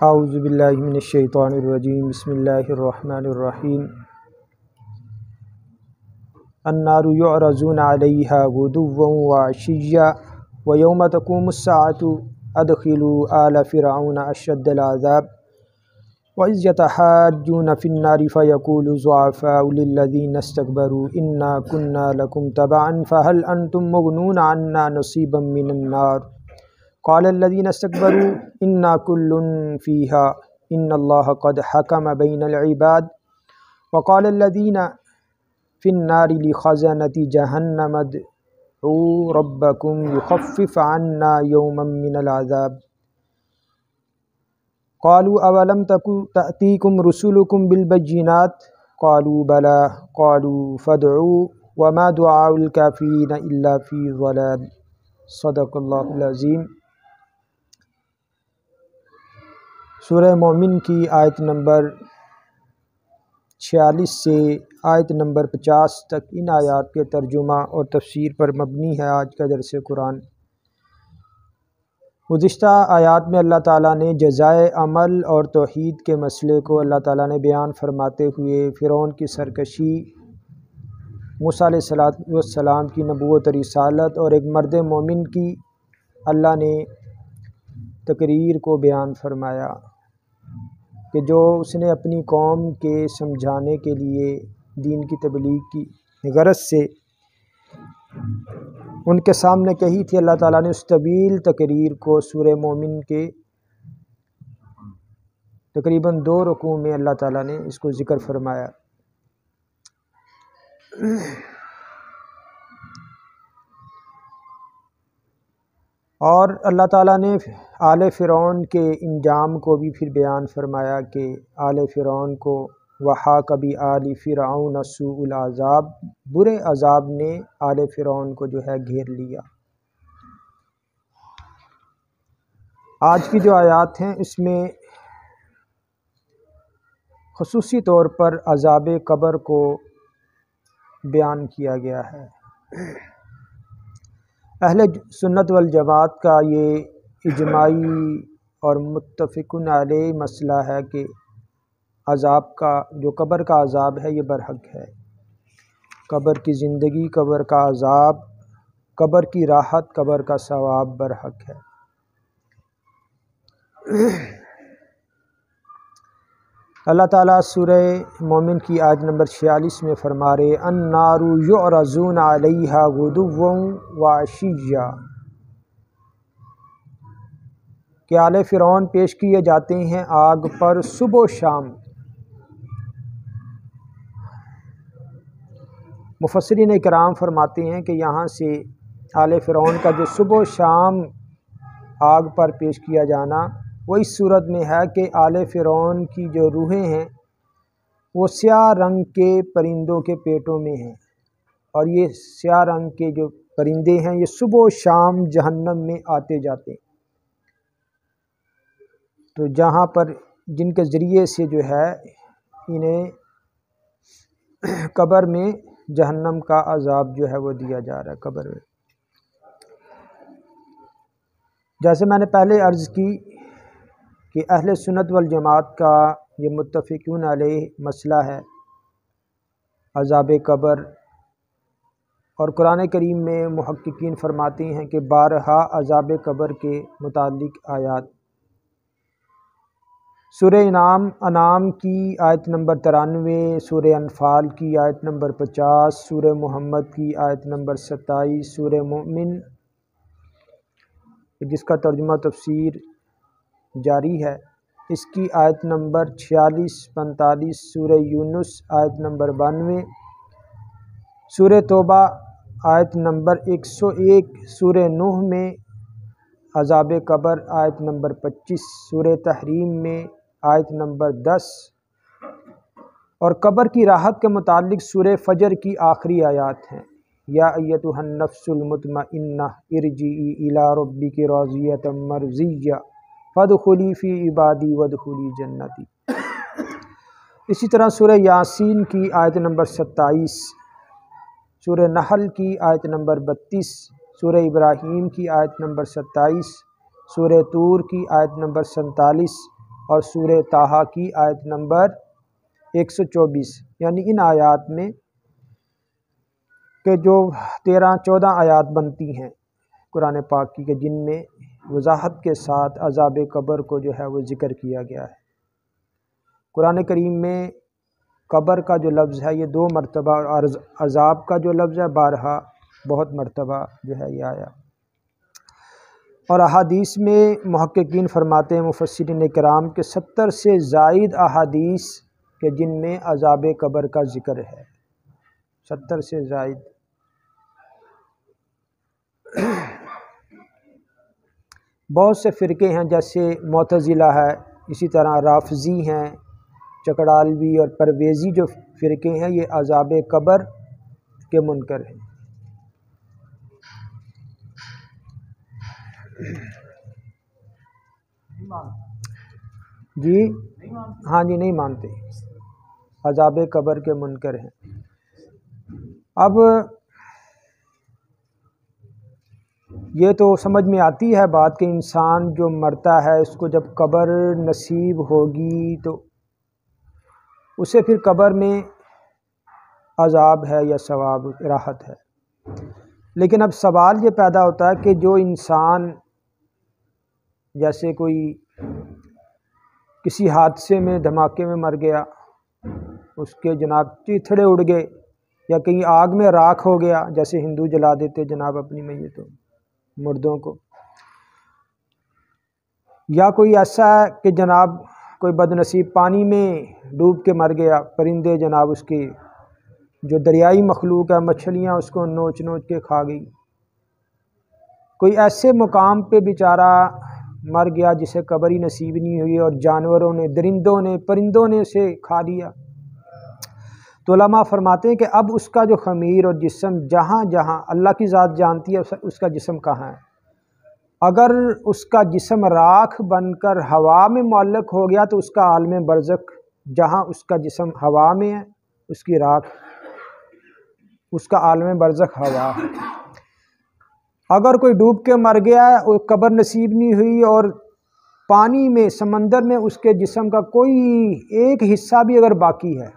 اعوذ باللہ من الشیطان الرجیم بسم اللہ الرحمن الرحیم النار یعرضون علیہا غدوا وعشیا ویوم تقوم الساعة ادخلوا آل فرعون اشد العذاب وإذ یتحاجون فی النار فیقول الضعفاء للذین استکبروا انا کنا لکم تبعا فهل انتم مغنون عنا نصیبا من النار قال الذين استكبروا إنا كل فيها إن الله قد حكم بين العباد وقال الذين في النار لخزنة جهنم ادعوا ربكم يخفف عنا يوما من العذاب قالوا أولم تأتيكم رسلكم بالبينات قالوا بلى قالوا فادعوا وما دعاء الكافرين إلا في ضلال صدق اللہ العظیم۔ سورہ مومن کی آیت نمبر 46 سے آیت نمبر 50 تک ان آیات کے ترجمہ اور تفسیر پر مبنی ہے آج کا درس قرآن۔ گزشتہ آیات میں اللہ تعالیٰ نے جزائے عمل اور توحید کے مسئلے کو اللہ تعالیٰ نے بیان فرماتے ہوئے فرعون کی سرکشی، موسیٰ علیہ السلام کی نبوت و رسالت اور ایک مرد مومن کی اللہ نے تقریر کو بیان فرمایا کہ جو اس نے اپنی قوم کے سمجھانے کے لیے دین کی تبلیغ کی غرض سے ان کے سامنے کہی تھی۔ اللہ تعالیٰ نے اس طویل تقریر کو سورہ مومن کے تقریباً 2 رکوع میں اللہ تعالیٰ نے اس کو ذکر فرمایا۔ اور اللہ تعالیٰ نے آل فرعون کے انجام کو بھی پھر بیان فرمایا کہ آل فرعون کو وحاق بآل فرعون سوء العذاب، برے عذاب نے آل فرعون کو جو ہے گھیر لیا۔ آج کی جو آیات ہیں اس میں خصوصی طور پر عذاب قبر کو بیان کیا گیا ہے۔ اہل سنت والجماعت کا یہ اجماعی اور متفقن علیہ مسئلہ ہے کہ عذاب کا جو قبر کا عذاب ہے یہ برحق ہے۔ قبر کی زندگی، قبر کا عذاب، قبر کی راحت، قبر کا ثواب برحق ہے۔ اللہ تعالیٰ سورہ مومن کی آیت نمبر 46 میں فرما رہے النار یعرضون علیہا غدوا وعشیا کہ آل فرعون پیش کیے جاتے ہیں آگ پر صبح و شام۔ مفسرین اکرام فرماتے ہیں کہ یہاں سے آل فرعون کا جو صبح و شام آگ پر پیش کیا جانا وہ اس صورت میں ہے کہ آل فرعون کی جو روحیں ہیں وہ سیاہ رنگ کے پرندوں کے پیٹوں میں ہیں، اور یہ سیاہ رنگ کے جو پرندے ہیں یہ صبح و شام جہنم میں آتے جاتے ہیں۔ تو جہاں پر جن کے ذریعے سے جو ہے انہیں قبر میں جہنم کا عذاب جو ہے وہ دیا جا رہا ہے قبر میں۔ جیسے میں نے پہلے عرض کی کہ اہل سنت والجماعت کا یہ متفقون علیہ مسئلہ ہے عذاب قبر، اور قرآن کریم میں محققین فرماتے ہیں کہ 12 عذاب قبر کے متعلق آیات سورہ انعام کی آیت نمبر 93، سورہ انفال کی آیت نمبر 50، سورہ محمد کی آیت نمبر 27، سورہ مومن جس کا ترجمہ تفسیر جاری ہے اس کی آیت نمبر 46، 45، سورہ یونس آیت نمبر 92، سورہ توبہ آیت نمبر 101، سورہ نوح میں عذاب قبر آیت نمبر 25، سورہ تحریم میں آیت نمبر 10، اور قبر کی راحت کے متعلق سورہ فجر کی آخری آیات ہیں یا ایتھا النفس المطمئنہ ارجعی الی ربک راضیۃ مرضیہ فادخلی فی عبادی وادخلی جنتی۔ اسی طرح سورہ یاسین کی آیت نمبر 27، سورہ نحل کی آیت نمبر 32، سورہ ابراہیم کی آیت نمبر 27، سورہ طور کی آیت نمبر 47 اور سورہ طٰہٰ کی آیت نمبر 124، یعنی ان آیات میں کہ جو 13-14 آیات بنتی ہیں قرآن پاک کی، کہ جن میں وضاحت کے ساتھ عذاب قبر کو جو ہے وہ ذکر کیا گیا ہے۔ قرآن کریم میں قبر کا جو لفظ ہے یہ 2 مرتبہ، اور عذاب کا جو لفظ ہے بارہا بہت مرتبہ جو ہے یہ آیا۔ اور احادیث میں محققین فرماتے ہیں، مفسرین کرام، کہ 70 سے زائد احادیث کہ جن میں عذاب قبر کا ذکر ہے، 70 سے زائد۔ بہت سے فرقے ہیں، جیسے معتزلہ ہے، اسی طرح رافضی ہیں، چکڑالوی اور پرویزی جو فرقے ہیں، یہ عذاب قبر کے منکر ہیں۔ جی ہاں جی، نہیں مانتے، عذاب قبر کے منکر ہیں۔ اب یہ تو سمجھ میں آتی ہے بات کہ انسان جو مرتا ہے اس کو جب قبر نصیب ہوگی تو اسے پھر قبر میں عذاب ہے یا ثواب، راحت ہے۔ لیکن اب سوال یہ پیدا ہوتا ہے کہ جو انسان جیسے کوئی کسی حادثے میں، دھماکے میں مر گیا، اس کے جناب چیتھڑے اڑ گئے، یا کہیں آگ میں راکھ ہو گیا، جیسے ہندو جلا دیتے جناب اپنی میتوں مردوں کو، یا کوئی ایسا ہے کہ جناب کوئی بد نصیب پانی میں ڈوب کے مر گیا، پرندے جناب اس کے جو دریائی مخلوق ہے، مچھلیاں اس کو نوچ نوچ کے کھا گئی، کوئی ایسے مقام پہ بیچارہ مر گیا جسے قبر ہی نصیب نہیں ہوئی، اور جانوروں نے، درندوں نے، پرندوں نے اسے کھا لیا۔ تو علماء فرماتے ہیں کہ اب اس کا جو خمیر اور جسم جہاں جہاں، اللہ کی ذات جانتی ہے اس کا جسم کہاں ہے، اگر اس کا جسم راکھ بن کر ہوا میں معلق ہو گیا تو اس کا عالم برزخ، جہاں اس کا جسم ہوا میں ہے اس کی راکھ، اس کا عالم برزخ ہوا ہے۔ اگر کوئی ڈوب کے مر گیا ہے اور قبر نصیب نہیں ہوئی، اور پانی میں، سمندر میں اس کے جسم کا کوئی ایک حصہ بھی اگر باقی ہے،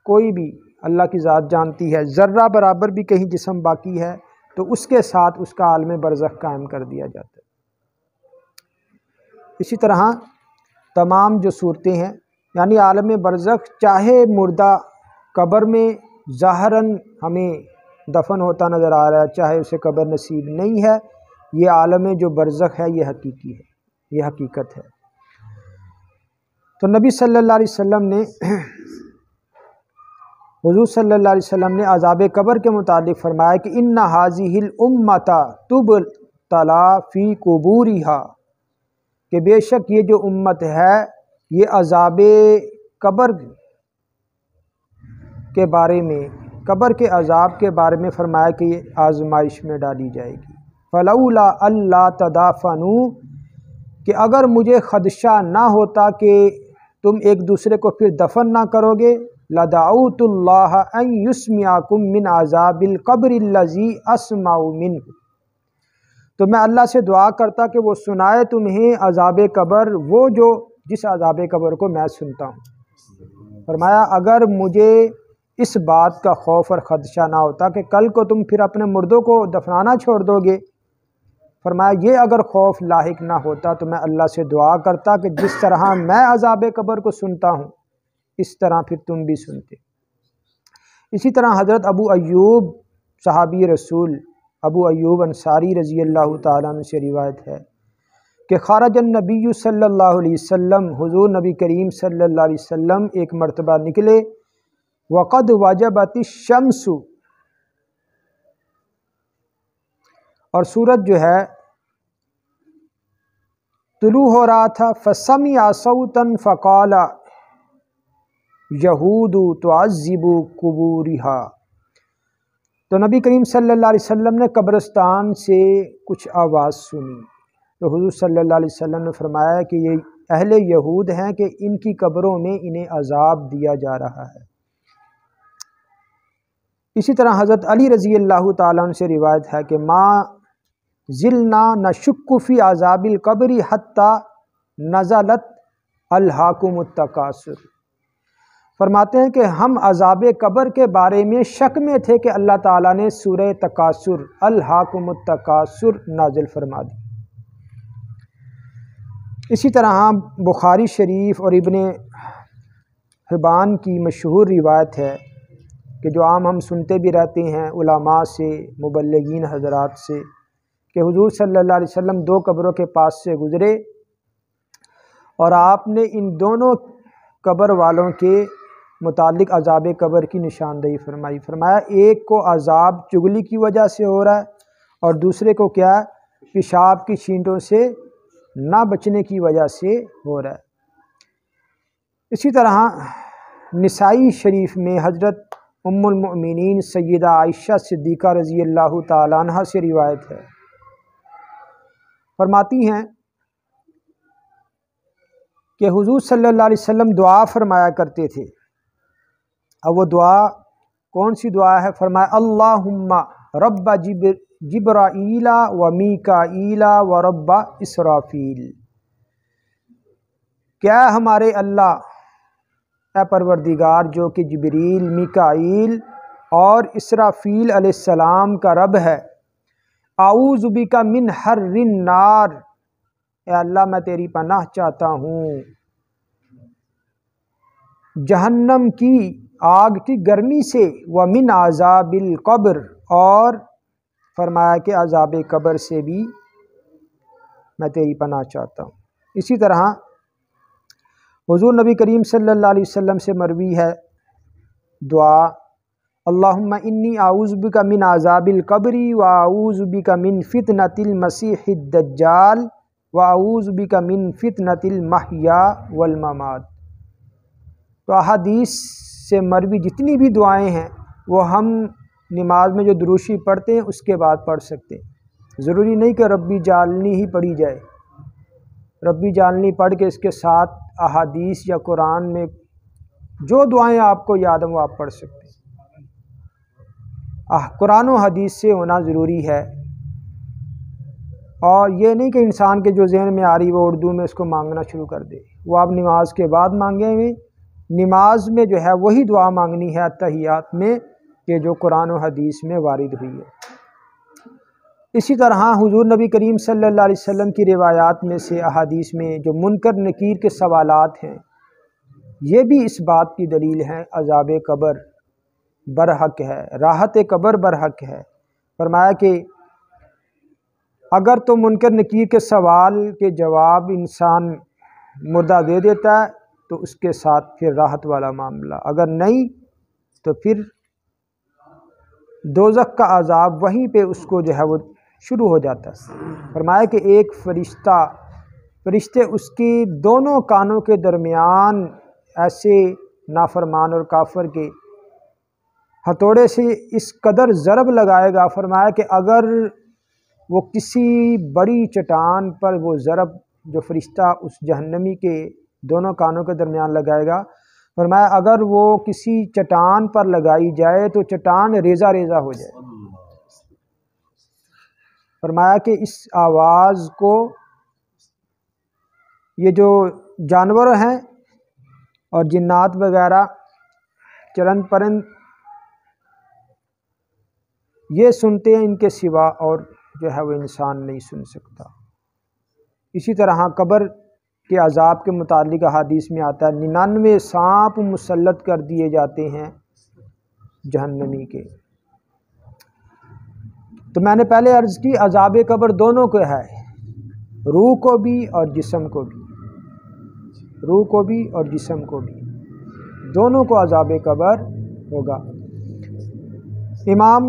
کوئی بھی، اللہ کی ذات جانتی ہے، ذرہ برابر بھی کہیں جسم باقی ہے تو اس کے ساتھ اس کا عالم برزخ قائم کر دیا جاتا ہے۔ اسی طرح تمام جو صورتیں ہیں، یعنی عالم برزخ، چاہے مردہ قبر میں ظاہراً ہمیں دفن ہوتا نظر آ رہا ہے، چاہے اسے قبر نصیب نہیں ہے، یہ عالم جو برزخ ہے یہ حقیقی ہے، یہ حقیقت ہے۔ تو نبی صلی اللہ علیہ وسلم نے، حضور صلی اللہ علیہ وسلم نے عذاب قبر کے متعلق فرمایا کہ ان ھذہ الامۃ تبتلی فی قبورہا، کہ بے شک یہ جو امت ہے یہ عذاب قبر کے بارے میں، قبر کے عذاب کے بارے میں فرمایا کہ یہ آزمائش میں ڈالی جائے گی۔ فلولا اللہ تدافنوا، کہ اگر مجھے خدشہ نہ ہوتا کہ تم ایک دوسرے کو پھر دفن نہ کرو گے، لدعوت اللہ ان یسمعکم من عذاب القبر الذی اسمع منہ، تو میں اللہ سے دعا کرتا کہ وہ سنائے تمہیں عذاب قبر، وہ جو جس عذاب قبر کو میں سنتا ہوں۔ فرمایا اگر مجھے اس بات کا خوف اور خدشہ نہ ہوتا کہ کل کو تم پھر اپنے مردوں کو دفنانا چھوڑ دو گے، فرمایا یہ اگر خوف لاحق نہ ہوتا تو میں اللہ سے دعا کرتا کہ جس طرح میں عذاب قبر کو سنتا ہوں اس طرح پھر تم بھی سنتے۔ اسی طرح حضرت ابو ایوب صحابی رسول ابو ایوب انصاری رضی اللہ تعالیٰ عنہ سے روایت ہے کہ خرج النبی صلی اللہ علیہ وسلم، حضور نبی کریم صلی اللہ علیہ وسلم ایک مرتبہ نکلے، وقد وجبت الشمس، اور سورج جو ہے طلوع ہو رہا تھا، فسمع صوتا فقال یہود تعذب قبورہا، تو نبی کریم صلی اللہ علیہ وسلم نے قبرستان سے کچھ آواز سنی، تو حضور صلی اللہ علیہ وسلم نے فرمایا کہ یہ اہل یہود ہیں کہ ان کی قبروں میں انہیں عذاب دیا جا رہا ہے۔ اسی طرح حضرت علی رضی اللہ تعالیٰ عنہ سے روایت ہے کہ ما زلنا نشک فی عذاب القبر حتی نزلت الہاکم التکاثر۔ فرماتے ہیں کہ ہم عذاب قبر کے بارے میں شک میں تھے کہ اللہ تعالیٰ نے سورہ تکاثر الہاکم التکاثر نازل فرما دی۔ اسی طرح بخاری شریف اور ابن حبان کی مشہور روایت ہے کہ جو عام ہم سنتے بھی رہتے ہیں علماء سے، مبلغین حضرات سے، کہ حضور صلی اللہ علیہ وسلم دو قبروں کے پاس سے گزرے اور آپ نے ان دونوں قبر والوں کے متعلق عذاب قبر کی نشاندہی فرمائی۔ فرمایا ایک کو عذاب چغلی کی وجہ سے ہو رہا ہے اور دوسرے کو کیا پیشاب کی چھینٹوں سے نہ بچنے کی وجہ سے ہو رہا ہے۔ اسی طرح نسائی شریف میں حضرت ام المؤمنین سیدہ عائشہ صدیقہ رضی اللہ تعالیٰ عنہ سے روایت ہے، فرماتی ہیں کہ حضور صلی اللہ علیہ وسلم دعا فرمایا کرتے تھے۔ اب وہ دعا کون سی دعا ہے؟ فرمایا اللہم رب جبرائیل و میکائیل و رب اسرافیل، کیا ہمارے اللہ، اے پروردگار جو کہ جبریل، میکائیل اور اسرافیل علیہ السلام کا رب ہے، اعوذ بک من حر النار، اے اللہ میں تیری پناہ چاہتا ہوں جہنم کی آگ کی گرمی سے، ومن عذاب القبر، اور فرمایا کہ عذاب قبر سے بھی میں تیری پناہ چاہتا ہوں۔ اسی طرح حضور نبی کریم صلی اللہ علیہ وسلم سے مروی ہے دعا، اللہم انی اعوذ بک من عذاب القبر و اعوذ بک من فتنۃ المسیح الدجال و اعوذ بک من فتنۃ المحیا والممات۔ تو احادیث سے مروی جتنی بھی دعائیں ہیں وہ ہم نماز میں جو دروشی پڑھتے ہیں اس کے بعد پڑھ سکتے ہیں۔ ضروری نہیں کہ ربی جعلنی ہی پڑھی جائے، ربی جعلنی پڑھ کے اس کے ساتھ احادیث یا قرآن میں جو دعائیں آپ کو یاد ہیں وہ آپ پڑھ سکتے ہیں۔ قرآن و حدیث سے ہونا ضروری ہے، اور یہ نہیں کہ انسان کے جو ذہن میں آ رہی وہ اردو میں اس کو مانگنا شروع کر دے، وہ آپ نماز کے بعد مانگیں گے۔ نماز میں جو ہے وہی دعا مانگنی ہے اتحیات میں کہ جو قرآن و حدیث میں وارد ہوئی ہے۔ اسی طرح حضور نبی کریم صلی اللہ علیہ وسلم کی روایات میں سے احادیث میں جو منکر نکیر کے سوالات ہیں یہ بھی اس بات کی دلیل ہیں عذاب قبر برحق ہے، راحت قبر برحق ہے۔ فرمایا کہ اگر تو منکر نکیر کے سوال کے جواب انسان مردہ دے دیتا ہے تو اس کے ساتھ پھر راحت والا معاملہ، اگر نہیں تو پھر دوزخ کا عذاب وہیں پہ اس کو جو ہے وہ شروع ہو جاتا ہے۔ فرمایا کہ ایک فرشتے اس کی دونوں کانوں کے درمیان ایسے نافرمان اور کافر کے ہتھوڑے سے اس قدر ضرب لگائے گا، فرمایا کہ اگر وہ کسی بڑی چٹان پر وہ ضرب جو فرشتہ اس جہنمی کے دونوں کانوں کے درمیان لگائے گا، فرمایا اگر وہ کسی چٹان پر لگائی جائے تو چٹان ریزہ ریزہ ہو جائے۔ فرمایا کہ اس آواز کو یہ جو جانور ہیں اور جنات وغیرہ چرند پرند یہ سنتے ہیں، ان کے سوا اور جو ہے وہ انسان نہیں سن سکتا۔ اسی طرح قبر کے عذاب کے متعلق احادیث میں آتا ہے 99 سانپ مسلط کر دیے جاتے ہیں جہنمی کے۔ تو میں نے پہلے عرض کی عذاب قبر دونوں کو ہے، روح کو بھی اور جسم کو بھی، روح کو بھی اور جسم کو بھی، دونوں کو عذاب قبر ہوگا۔ امام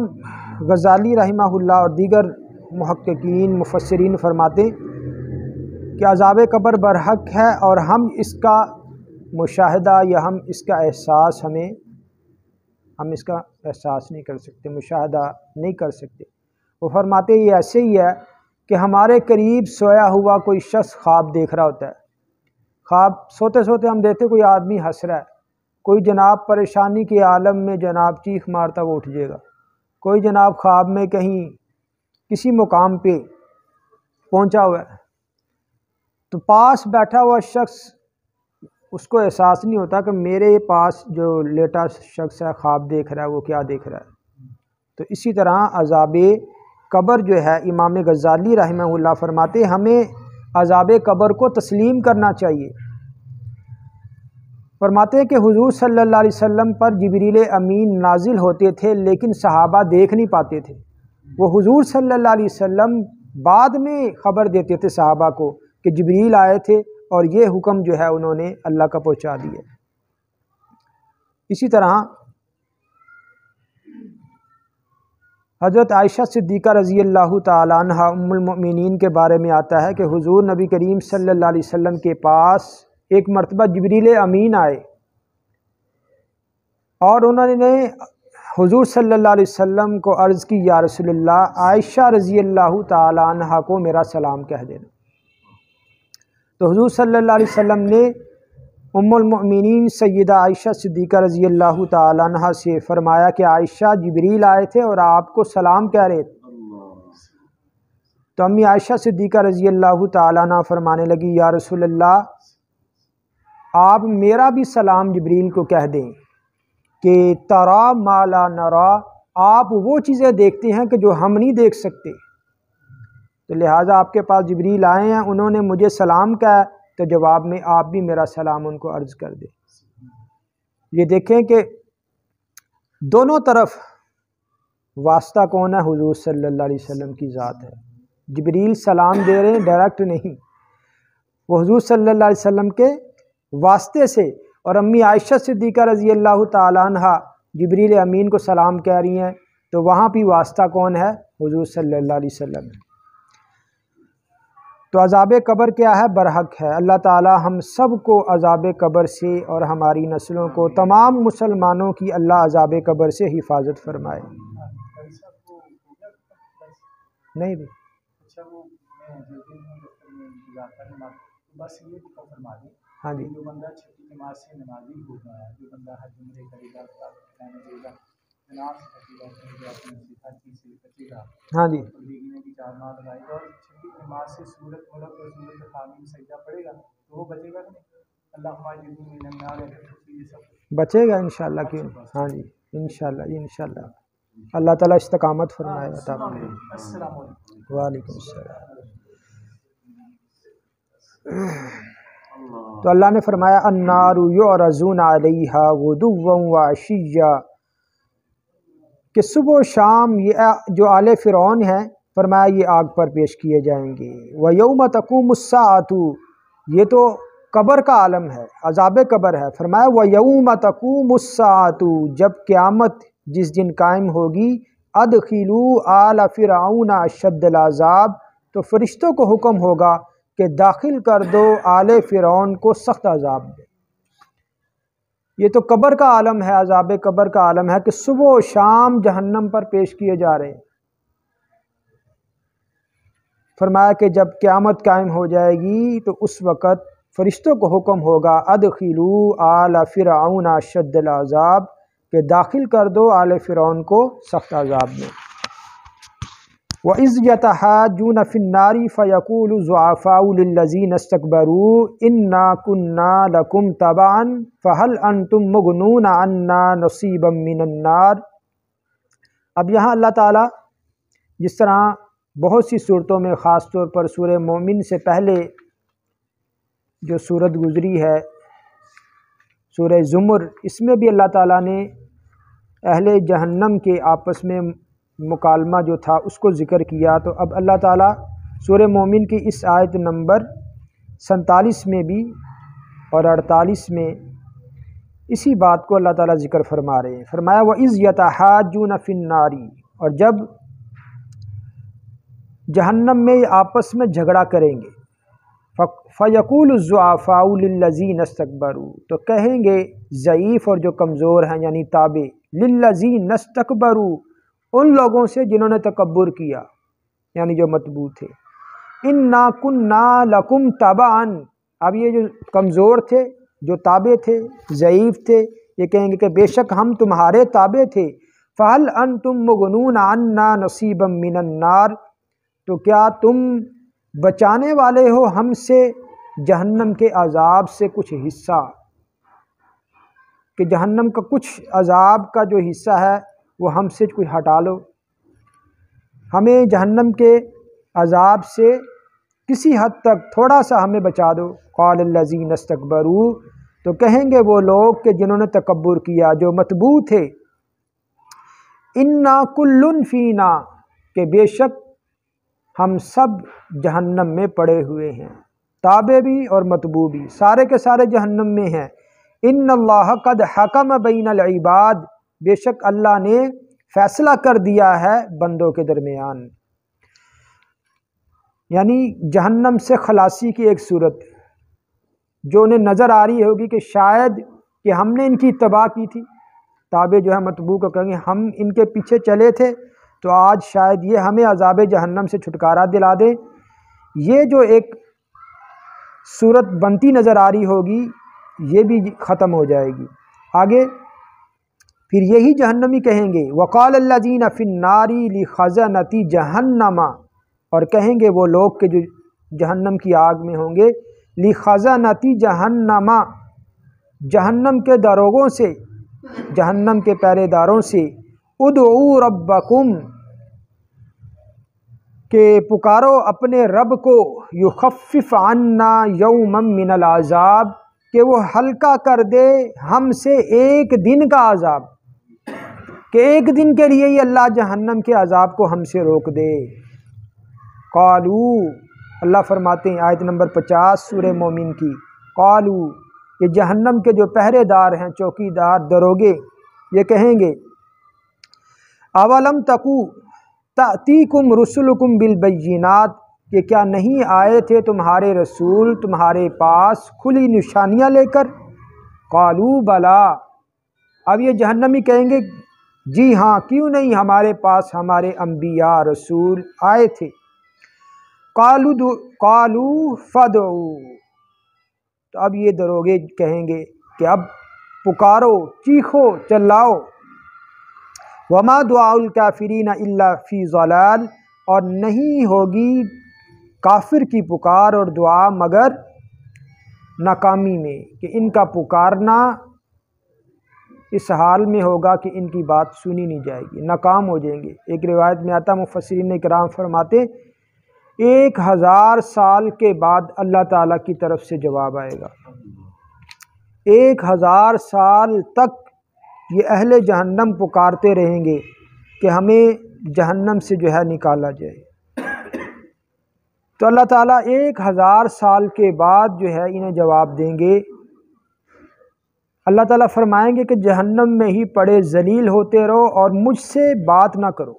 غزالی رحمہ اللہ اور دیگر محققین مفسرین فرماتے کہ عذاب قبر برحق ہے، اور ہم اس کا مشاہدہ یا ہم اس کا احساس ہم اس کا احساس نہیں کر سکتے، مشاہدہ نہیں کر سکتے۔ وہ فرماتے یہ ایسے ہی ہے کہ ہمارے قریب سویا ہوا کوئی شخص خواب دیکھ رہا ہوتا ہے، خواب سوتے سوتے ہم دیکھتے کوئی آدمی ہنس رہا ہے، کوئی جناب پریشانی کے عالم میں جناب چیخ مارتا وہ اٹھ جائے گا، کوئی جناب خواب میں کہیں کسی مقام پہ پہنچا ہوا ہے، تو پاس بیٹھا ہوا شخص اس کو احساس نہیں ہوتا کہ میرے پاس جو لیٹا شخص ہے خواب دیکھ رہا ہے وہ کیا دیکھ رہا ہے۔ تو اسی طرح عذاب قبر جو ہے، امام غزالی رحمہ اللہ فرماتے ہمیں عذاب قبر کو تسلیم کرنا چاہیے۔ فرماتے ہیں کہ حضور صلی اللہ علیہ وسلم پر جبریل امین نازل ہوتے تھے لیکن صحابہ دیکھ نہیں پاتے تھے۔ وہ حضور صلی اللہ علیہ وسلم بعد میں خبر دیتے تھے صحابہ کو کہ جبریل آئے تھے اور یہ حکم جو ہے انہوں نے اللہ کا پہنچا دیا۔ اسی طرح حضرت عائشہ صدیقہ رضی اللہ تعالی عنہ ام المؤمنین کے بارے میں آتا ہے کہ حضور نبی کریم صلی اللہ علیہ وسلم کے پاس ایک مرتبہ جبریل امین آئے اور انہوں نے حضور صلی اللہ علیہ وسلم کو عرض کی، یا رسول اللہ، عائشہ رضی اللہ تعالی عنہ کو میرا سلام کہہ دینا۔ تو حضور صلی اللہ علیہ وسلم نے ام المؤمنین سیدہ عائشہ صدیقہ رضی اللہ تعالی عنہ سے فرمایا کہ عائشہ، جبریل آئے تھے اور آپ کو سلام کہہ رہے تھے۔ تو امی عائشہ صدیقہ رضی اللہ تعالی عنہ فرمانے لگی، یا رسول اللہ، آپ میرا بھی سلام جبریل کو کہہ دیں کہ ترا ما لا نرا، آپ وہ چیزیں دیکھتے ہیں کہ جو ہم نہیں دیکھ سکتے، تو لہٰذا آپ کے پاس جبریل آئے ہیں، انہوں نے مجھے سلام کہا، تو جواب میں آپ بھی میرا سلام ان کو عرض کر دیں۔ یہ دیکھیں کہ دونوں طرف واسطہ کون ہے؟ حضور صلی اللہ علیہ وسلم کی ذات ہے۔ جبریل سلام دے رہے ہیں، ڈائریکٹ نہیں، وہ حضور صلی اللہ علیہ وسلم کے واسطے سے، اور امی عائشہ صدیقہ رضی اللہ تعالی عنہ جبریل امین کو سلام کہہ رہی ہیں، تو وہاں بھی واسطہ کون ہے؟ حضور صلی اللہ علیہ وسلم۔ تو عذاب قبر کیا ہے؟ برحق ہے۔ اللہ تعالی ہم سب کو عذاب قبر سے اور ہماری نسلوں کو، تمام مسلمانوں کی اللہ عذاب قبر سے حفاظت فرمائے۔ نہیں بھی ہاں جی، جو بندہ چھٹی نماز سے نمازی ہوگا، جو بندہ حج عمرے کرے گا، جائے گا، جناب سے ہر چیز سے بچے گا، ہاں جی، بھیگنے کی چارنا لگائے گا، اور چھٹی نماز سے سورت ملک اور سورت خامین سجدہ پڑے گا، تو وہ بچے گا کہ نہیں؟ اللہ ماجدین من النار، یہ سب بچے گا انشاءاللہ۔ کیوں؟ ہاں جی، انشاءاللہ، انشاءاللہ اللہ تعالیٰ استقامت فرمائے عطا فرمائے۔ السلام علیکم۔ وعلیکم السلام۔ تو اللہ نے فرمایا النار یعرضون علیہا غدوا وعشیا، کہ صبح و شام یہ جو آل فرعون ہیں، فرمایا یہ آگ پر پیش کیے جائیں گے۔ ویوم تقوم الساعۃ، یہ تو قبر کا عالم ہے، عذاب قبر ہے۔ فرمایا ویوم تقوم الساعۃ، جب قیامت جس دن قائم ہوگی، ادخلوا آل فرعون اشد العذاب، تو فرشتوں کو حکم ہوگا کہ داخل کر دو آل فرعون کو سخت عذاب دے۔ یہ تو قبر کا عالم ہے، عذاب قبر کا عالم ہے کہ صبح و شام جہنم پر پیش کیے جا رہے ہیں۔ فرمایا کہ جب قیامت قائم ہو جائے گی تو اس وقت فرشتوں کو حکم ہوگا ادخلوا آل فرعون اشد العذاب، کہ داخل کر دو آل فرعون کو سخت عذاب میں۔ وَإِذْ يَتَحَاجُّونَ فِي النَّارِ فَيَقُولُ الضُّعَفَاءُ لِلَّذِينَ اسْتَكْبَرُوا إِنَّا كُنَّا لَكُمْ تَبَعًا فَهَلْ أَنْتُمْ مُغْنُونَ عَنَّا نَصِيبًا مِّنَ النَّارِ۔ اب یہاں اللہ تعالیٰ جس طرح بہت سی صورتوں میں، خاص طور پر سورہ مومن سے پہلے جو صورت گزری ہے سورہ زمر، اس میں بھی اللہ تعالیٰ نے اہل جہنم کے آپس میں مکالمہ جو تھا اس کو ذکر کیا، تو اب اللہ تعالیٰ سورہ مومن کی اس آیت نمبر 47 میں بھی اور 48 میں اسی بات کو اللہ تعالیٰ ذکر فرما رہے ہیں۔ فرمایا وَإِذْ يَتَحَاجُّونَ فِي النَّارِ، اور جب جہنم میں آپس میں جھگڑا کریں گے، فَيَقُولُ الضُّعَفَاءُ لِلَّذِينَ اسْتَكْبَرُوا، تو کہیں گے ضعیف اور جو کمزور ہیں یعنی تابع، لِلَّذِينَ اسْتَكْبَرُوا، ان لوگوں سے جنہوں نے تکبر کیا یعنی جو متبوع تھے، اِنَّا كُنَّا لَكُمْ تَبَعًا، اب یہ جو کمزور تھے، جو تابع تھے، ضعیف تھے، یہ کہیں گے کہ بے شک ہم تمہارے تابع تھے۔ فَهَلْ أَنْتُمْ مُغْنُونَ عَنَّا نَصِيبًا مِّنَ النَّارِ، تو کیا تم بچانے والے ہو ہم سے جہنم کے عذاب سے کچھ حصہ، کہ جہنم کا کچھ عذاب کا جو حصہ ہے وہ ہم سے کچھ ہٹا لو، ہمیں جہنم کے عذاب سے کسی حد تک تھوڑا سا ہمیں بچا دو۔ قال الذین استکبروا، تو کہیں گے وہ لوگ کہ جنہوں نے تکبر کیا، جو متبو تھے، انا کل فینا، کہ بے شک ہم سب جہنم میں پڑے ہوئے ہیں، تابع بھی اور متبو بھی، سارے کے سارے جہنم میں ہیں۔ ان اللہ قد حکم بین العباد، بے شک اللہ نے فیصلہ کر دیا ہے بندوں کے درمیان۔ یعنی جہنم سے خلاصی کی ایک صورت جو انہیں نظر آ رہی ہوگی کہ شاید کہ ہم نے ان کی اتباع کی تھی، تابع جو ہے متبوع کو کہیں گے ہم ان کے پیچھے چلے تھے تو آج شاید یہ ہمیں عذاب جہنم سے چھٹکارا دلا دے۔ یہ جو ایک صورت بنتی نظر آ رہی ہوگی یہ بھی ختم ہو جائے گی۔ آگے پھر یہی جہنمی کہیں گے وقال الذین فی النار لخزنۃ جہنم، اور کہیں گے وہ لوگ کہ جو جہنم کی آگ میں ہوں گے، لخزنۃ جہنم، جہنم کے داروغوں سے، جہنم کے پہرے داروں سے، ادعوا ربکم، کہ پکارو اپنے رب کو، یخفف عنا یوما من العذاب، کہ وہ ہلکا کر دے ہم سے ایک دن کا عذاب، کہ ایک دن کے لیے ہی اللہ جہنم کے عذاب کو ہم سے روک دے۔ قالو، اللہ فرماتے ہیں آیت نمبر 50 سورہ مومن کی، قالو، یہ جہنم کے جو پہرے دار ہیں، چوکی دار، دروگے، یہ کہیں گے اولم تکو تأتیکم رسلکم بالبینات، کہ کیا نہیں آئے تھے تمہارے رسول تمہارے پاس کھلی نشانیاں لے کر؟ قالو بلا، اب یہ جہنمی کہیں گے جی ہاں، کیوں نہیں، ہمارے پاس ہمارے انبیاء رسول آئے تھے۔ قالو فدعو، تو اب یہ دروگے کہیں گے کہ اب پکارو، چیخو، چلاؤ۔ وما دعاء الکافرین الا فی ضلال، اور نہیں ہوگی کافر کی پکار اور دعا مگر ناکامی میں، کہ ان کا پکارنا اس حال میں ہوگا کہ ان کی بات سنی نہیں جائے گی، ناکام ہو جائیں گے۔ ایک روایت میں آتا، مفسرین کرام فرماتے 1000 سال کے بعد اللہ تعالیٰ کی طرف سے جواب آئے گا۔ 1000 سال تک یہ اہل جہنم پکارتے رہیں گے کہ ہمیں جہنم سے جو ہے نکالا جائے، تو اللہ تعالیٰ 1000 سال کے بعد جو ہے انہیں جواب دیں گے۔ اللہ تعالیٰ فرمائیں گے کہ جہنم میں ہی پڑے ذلیل ہوتے رہو اور مجھ سے بات نہ کرو،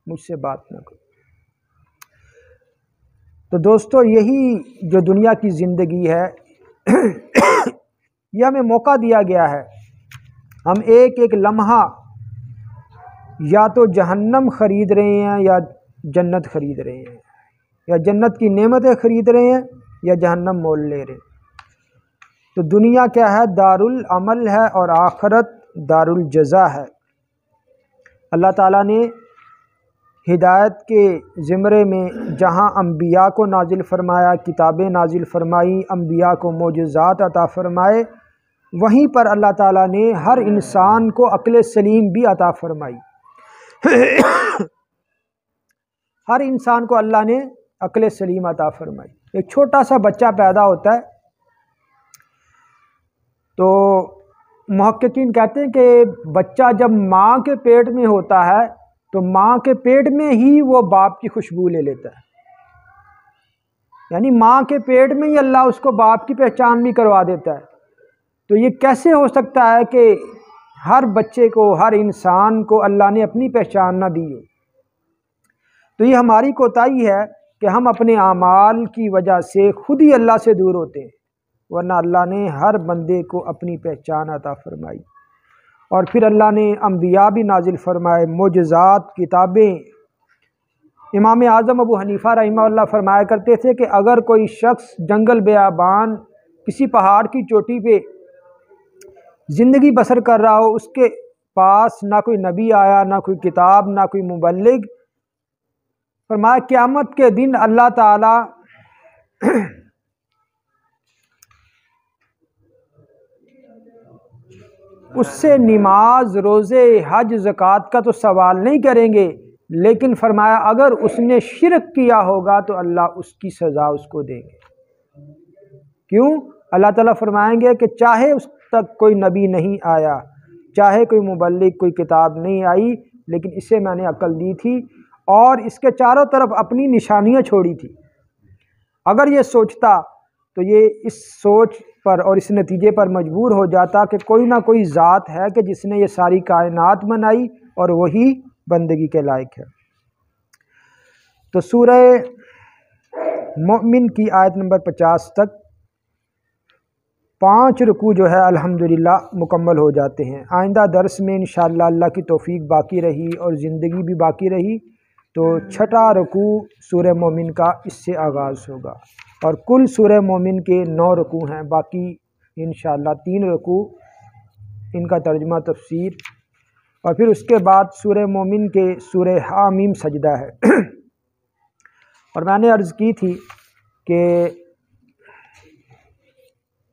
مجھ سے بات نہ کرو۔ تو دوستو یہی جو دنیا کی زندگی ہے یہ ہمیں موقع دیا گیا ہے، ہم ایک ایک لمحہ یا تو جہنم خرید رہے ہیں یا جنت خرید رہے ہیں، یا جنت کی نعمتیں خرید رہے ہیں یا جہنم مول لے رہے ہیں۔ تو دنیا کیا ہے؟ دار العمل ہے، اور آخرت دار الجزا ہے۔ اللہ تعالیٰ نے ہدایت کے زمرے میں جہاں انبیاء کو نازل فرمایا، کتابیں نازل فرمائی، انبیاء کو معجزات عطا فرمائے، وہیں پر اللہ تعالیٰ نے ہر انسان کو عقل سلیم بھی عطا فرمائی۔ ہر انسان کو اللہ نے عقل سلیم عطا فرمائی۔ ایک چھوٹا سا بچہ پیدا ہوتا ہے تو محققین کہتے ہیں کہ بچہ جب ماں کے پیٹ میں ہوتا ہے تو ماں کے پیٹ میں ہی وہ باپ کی خوشبو لے لیتا ہے، یعنی ماں کے پیٹ میں ہی اللہ اس کو باپ کی پہچان بھی کروا دیتا ہے۔ تو یہ کیسے ہو سکتا ہے کہ ہر بچے کو، ہر انسان کو اللہ نے اپنی پہچان نہ دی ہو؟ تو یہ ہماری کوتاہی ہے کہ ہم اپنے اعمال کی وجہ سے خود ہی اللہ سے دور ہوتے ہیں، ورنہ اللہ نے ہر بندے کو اپنی پہچان عطا فرمائی۔ اور پھر اللہ نے انبیاء بھی نازل فرمائے، معجزات، کتابیں۔ امام اعظم ابو حنیفہ رحمہ اللہ فرمایا کرتے تھے کہ اگر کوئی شخص جنگل بیابان کسی پہاڑ کی چوٹی پہ زندگی بسر کر رہا ہو، اس کے پاس نہ کوئی نبی آیا، نہ کوئی کتاب، نہ کوئی مبلغ، فرمایا قیامت کے دن اللہ تعالیٰ اس سے نماز، روزے، حج، زکوٰۃ کا تو سوال نہیں کریں گے، لیکن فرمایا اگر اس نے شرک کیا ہوگا تو اللہ اس کی سزا اس کو دیں گے۔ کیوں؟ اللہ تعالیٰ فرمائیں گے کہ چاہے اس تک کوئی نبی نہیں آیا، چاہے کوئی مبلغ، کوئی کتاب نہیں آئی، لیکن اسے میں نے عقل دی تھی اور اس کے چاروں طرف اپنی نشانیاں چھوڑی تھی۔ اگر یہ سوچتا تو یہ اس سوچ پر اور اس نتیجے پر مجبور ہو جاتا کہ کوئی نہ کوئی ذات ہے کہ جس نے یہ ساری کائنات بنائی اور وہی بندگی کے لائق ہے۔ تو سورہ مومن کی آیت نمبر 50 تک 5 رکوع جو ہے الحمدللہ مکمل ہو جاتے ہیں۔ آئندہ درس میں انشاءاللہ اللہ کی توفیق باقی رہی اور زندگی بھی باقی رہی تو 6واں رکوع سورہ مومن کا اس سے آغاز ہوگا، اور کل سورہ مومن کے 9 رکوع ہیں، باقی انشاءاللہ 3 رکوع ان کا ترجمہ تفسیر، اور پھر اس کے بعد سورہ مومن کے سورہ حامیم سجدہ ہے۔ اور میں نے عرض کی تھی کہ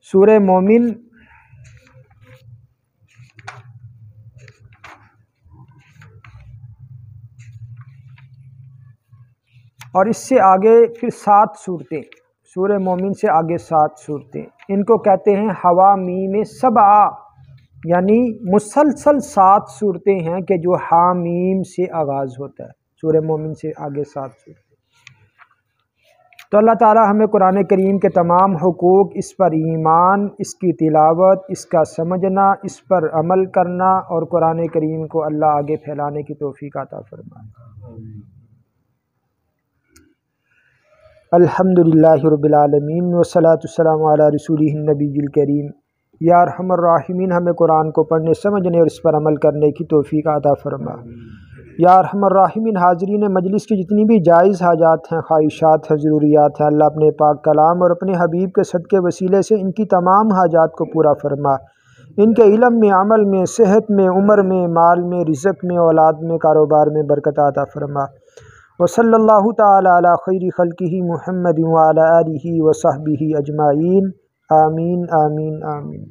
سورہ مومن اور اس سے آگے پھر 7 صورتیں، سورہ مومن سے آگے 7 صورتیں، ان کو کہتے ہیں حوامیم سبعہ، یعنی مسلسل 7 صورتیں ہیں کہ جو حامیم سے آغاز ہوتا ہے، سورہ مومن سے آگے 7 صورتیں۔ تو اللہ تعالی ہمیں قرآن کریم کے تمام حقوق، اس پر ایمان، اس کی تلاوت، اس کا سمجھنا، اس پر عمل کرنا اور قرآن کریم کو اللہ آگے پھیلانے کی توفیق عطا فرمائے۔ الحمدللہ رب العالمین والصلاۃ والسلام علی رسولہ النبی الکریم۔ یا ارحم الراحمین ہمیں قرآن کو پڑھنے، سمجھنے اور اس پر عمل کرنے کی توفیق عطا فرما۔ یا ارحم الراحمین حاضرین مجلس کی جتنی بھی جائز حاجات ہیں، خواہشات ہیں، ضروریات ہیں، اللہ اپنے پاک کلام اور اپنے حبیب کے صدقے وسیلے سے ان کی تمام حاجات کو پورا فرما۔ ان کے علم میں، عمل میں، صحت میں، عمر میں، مال میں، رزق میں، اولاد میں، کاروبار میں برکت عطا فرما۔ وصلی اللہ تعالی علی خیر خلقہ محمد وعلی آلہ وصحبہ اجمعین، آمین آمین آمین۔